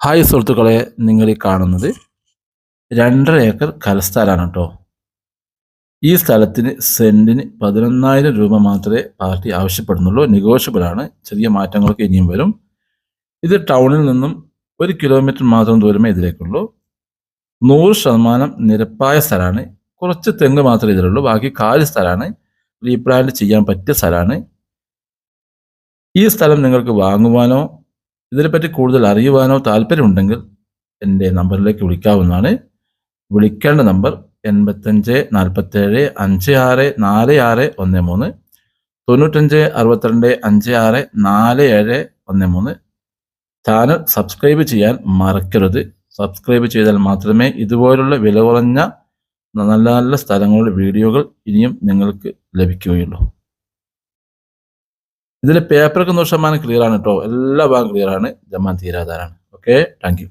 Hi സുഹൃത്തുക്കളെ, നിങ്ങൾ ഈ കാണുന്നത് 2.5 ഏക്കർ കരസ്ഥലമാണ് കേട്ടോ. ഈ സ്ഥലത്തിന് സെന്റിന് 11,000 രൂപ മാത്രമേ പാർട്ടി ആവശ്യപ്പെടുന്നുള്ളൂ. നെഗോഷ്യബിൾ ആണ്. ചെറിയ മാറ്റങ്ങളൊക്കെ ഇനിയും വരും. ഇത് ടൗണിൽ നിന്നും 1 കിലോമീറ്റർ മാത്രം ദൂരമേ ഇതിലേക്കുള്ളൂ. 100% നിരപ്പായ സ്ഥലമാണ്. കുറച്ച് തെങ്ങ് മാത്രമേ ഇതിലുള്ളൂ. ബാക്കി കാലി സ്ഥലമാണ്. റീപ്ലാന്റ് ചെയ്യാൻ പറ്റിയ സ്ഥലമാണ്. ഈ സ്ഥലം നിങ്ങൾക്ക് വാങ്ങുവാനോ ഇതിനെപ്പറ്റി കൂടുതൽ അറിയുവാനോ താല്പര്യമുണ്ടെങ്കിൽ എൻ്റെ നമ്പറിലേക്ക് വിളിക്കാവുന്നതാണ്. വിളിക്കേണ്ട നമ്പർ 85 47 56 46 13, 95 62 56 47 13. ചാനൽ സബ്സ്ക്രൈബ് ചെയ്യാൻ മറക്കരുത്. സബ്സ്ക്രൈബ് ചെയ്താൽ മാത്രമേ ഇതുപോലുള്ള വില കുറഞ്ഞ നല്ല നല്ല സ്ഥലങ്ങളുടെ വീഡിയോകൾ ഇനിയും നിങ്ങൾക്ക് ലഭിക്കുകയുള്ളൂ. ഇതിലെ പേപ്പറൊക്കെ 100% ക്ലിയർ ആണ് കേട്ടോ. എല്ലാ ഭാഗം ക്ലിയർ ആണ്. ജമാൻ തീരാധാരാണ്. Okay, thank U.